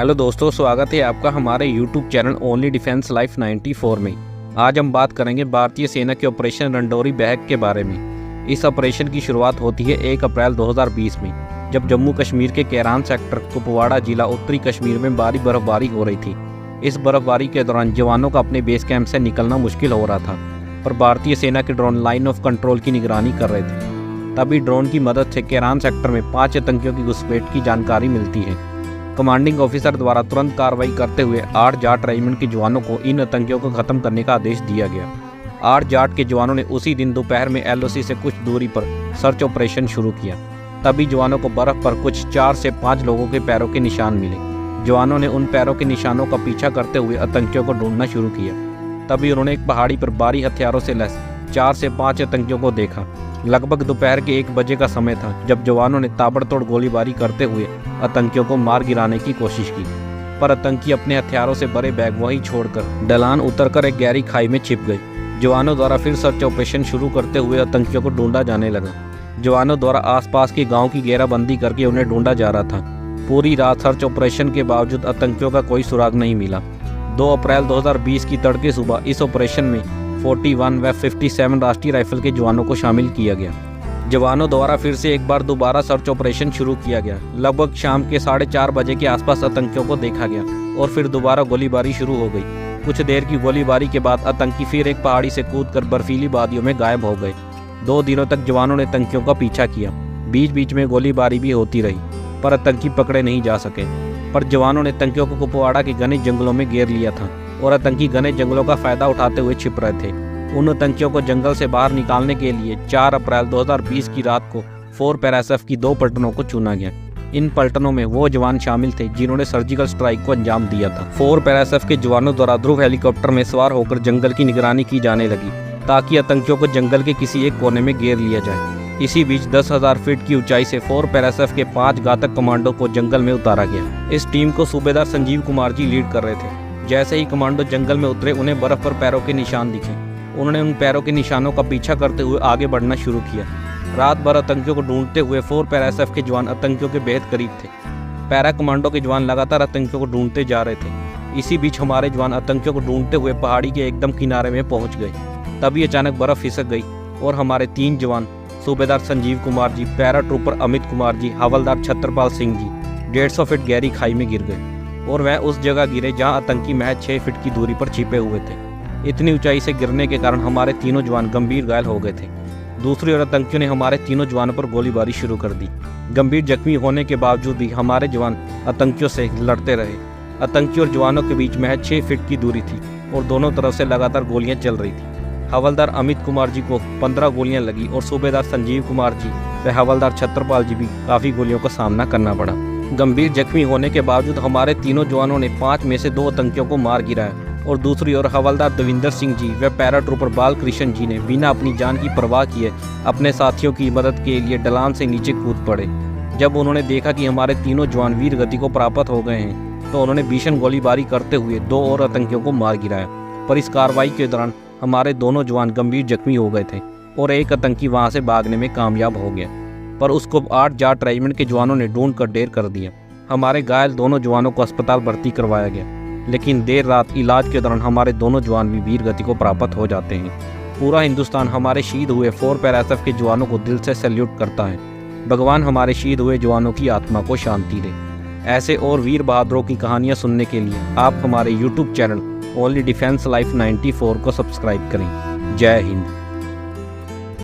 Hello दोस्तों, स्वागत है आपका हमारे YouTube channel only defence life 94 में। आज हम बात करेंगे भारतीय सेना के ऑपरेशन रंडोरी बैग के बारे में। इस ऑपरेशन की शुरुआत होती है 1 अप्रैल 2020 में, जब जम्मू कश्मीर के केरान सेक्टर कुपवाड़ा जिला उत्तरी कश्मीर में भारी बर्फबारी हो रही थी। इस बर्फबारी के दौरान जवानों का अपने बेस कैंप से निकलना मुश्किल हो रहा था, पर भारतीय सेना के ड्रोन लाइन ऑफ कंट्रोल की निगरानी कर रहे थे। तभी ड्रोन की मदद से केरान सेक्टर में 5 आतंकियों की घुसपैठ की जानकारी मिलती है। कमांडिंग ऑफिसर द्वारा तुरंत कार्रवाई करते हुए 8 जाट रेजिमेंट के जवानों को इन आतंकियों को खत्म करने का आदेश दिया गया। 8 जाट के जवानों ने उसी दिन दोपहर में LOC से कुछ दूरी पर सर्च ऑपरेशन शुरू किया। तभी जवानों को बर्फ पर कुछ 4 से 5 लोगों के पैरों के निशान मिले। जवानों ने उन पैरों के निशानों का पीछा करते हुए आतंकियों को ढूंढना शुरू किया। तभी उन्होंने एक पहाड़ी पर भारी हथियारों से लैस 4 से 5 आतंकियों को देखा। लगभग दोपहर के 1 बजे का समय था जब जवानों ने ताबड़तोड़ गोलीबारी करते हुए आतंकियों को मार गिराने की कोशिश की, पर आतंकी अपने हथियारों से भरे बैग वहीं छोड़कर ढलान उतरकर एक गहरी खाई में छिप गए। जवानों द्वारा फिर सर्च ऑपरेशन शुरू करते हुए आतंकियों को ढूंढा जाने लगा। जवानों द्वारा आसपास के गाँव की घेराबंदी करके उन्हें ढूंढा जा रहा था। पूरी रात सर्च ऑपरेशन के बावजूद आतंकियों का कोई सुराग नहीं मिला। 2 अप्रैल 2020 की तड़के सुबह इस ऑपरेशन में 41 व 57 राष्ट्रीय राइफल के जवानों को शामिल किया गया। जवानों द्वारा फिर से एक बार दोबारा सर्च ऑपरेशन शुरू किया गया। लगभग शाम के 4:30 बजे के आसपास आतंकियों को देखा गया और फिर दोबारा गोलीबारी शुरू हो गई। कुछ देर की गोलीबारी के बाद आतंकी फिर एक पहाड़ी से कूदकर बर्फीली वादियों में गायब हो गए। 2 दिनों तक जवानों ने आतंकियों का पीछा किया। बीच बीच में गोलीबारी भी होती रही, पर आतंकी पकड़े नहीं जा सके। पर जवानों ने आतंकियों को कुपवाड़ा के घने जंगलों में घेर लिया था और आतंकी घने जंगलों का फायदा उठाते हुए छिप रहे थे। उन आतंकियों को जंगल से बाहर निकालने के लिए 4 अप्रैल 2020 की रात को 4 पैराएसएफ की 2 पलटनों को चुना गया। इन पलटनों में वो जवान शामिल थे जिन्होंने सर्जिकल स्ट्राइक को अंजाम दिया था। 4 पैराएसएफ के जवानों द्वारा ध्रुव हेलीकॉप्टर में सवार होकर जंगल की निगरानी की जाने लगी, ताकि आतंकियों को जंगल के किसी एक कोने में घेर लिया जाए। इसी बीच 10,000 फीट की ऊंचाई से 4 पैराएसएफ के 5 घातक कमांडो को जंगल में उतारा गया। इस टीम को सूबेदार संजीव कुमार जी लीड कर रहे थे। जैसे ही कमांडो जंगल में उतरे, उन्हें बर्फ पर पैरों के निशान दिखे। उन्होंने उन पैरों के निशानों का पीछा करते हुए आगे बढ़ना शुरू किया। रात भर आतंकियों को ढूंढते हुए 4 पैराएसएफ के जवान आतंकियों के बेहद करीब थे। पैरा कमांडो के जवान लगातार आतंकियों को ढूंढते जा रहे थे। इसी बीच हमारे जवान आतंकियों को ढूंढते हुए पहाड़ी के एकदम किनारे में पहुंच गए। तभी अचानक बर्फ खिसक गई और हमारे 3 जवान सूबेदार संजीव कुमार जी, पैरा ट्रूपर अमित कुमार जी, हवलदार छत्रपाल सिंह जी 150 फीट गहरी खाई में गिर गए और वह उस जगह गिरे जहां आतंकी महज 6 फीट की दूरी पर छिपे हुए थे। इतनी ऊंचाई से गिरने के कारण हमारे तीनों जवान गंभीर घायल हो गए थे। दूसरी ओर आतंकियों ने हमारे तीनों जवानों पर गोलीबारी शुरू कर दी। गंभीर जख्मी होने के बावजूद भी हमारे जवान आतंकियों से लड़ते रहे। आतंकियों और जवानों के बीच महज 6 फीट की दूरी थी और दोनों तरफ से लगातार गोलियां चल रही थी। हवलदार अमित कुमार जी को 15 गोलियां लगी और सूबेदार संजीव कुमार जी व हवलदार छत्रपाल जी भी काफ़ी गोलियों का सामना करना पड़ा। गंभीर जख्मी होने के बावजूद हमारे तीनों जवानों ने 5 में से 2 आतंकियों को मार गिराया और दूसरी ओर हवलदार देविंदर सिंह जी व पैरा ट्रूपर बालकृष्ण जी ने बिना अपनी जान की परवाह किए अपने साथियों की मदद के लिए ढलान से नीचे कूद पड़े। जब उन्होंने देखा कि हमारे तीनों जवान वीर गति को प्राप्त हो गए हैं, तो उन्होंने भीषण गोलीबारी करते हुए 2 और आतंकियों को मार गिराया। पर इस कार्रवाई के दौरान हमारे दोनों जवान गंभीर जख्मी हो गए थे और एक आतंकी वहां से भागने में कामयाब हो गया, पर उसको 8 जाट रेजिमेंट के जवानों ने ढूंढ कर ढेर कर दिया। हमारे घायल दोनों जवानों को अस्पताल भर्ती करवाया गया, लेकिन देर रात इलाज के दौरान हमारे दोनों जवान भी वीर गति को प्राप्त हो जाते हैं। पूरा हिंदुस्तान हमारे शहीद हुए 4 पैराएसएफ के जवानों को दिल से सैल्यूट करता है। भगवान हमारे शहीद हुए जवानों की आत्मा को शांति दे। ऐसे और वीर बहादुरों की कहानियां सुनने के लिए आप हमारे YouTube channel only defence life 94 को सब्सक्राइब करें। जय हिंद।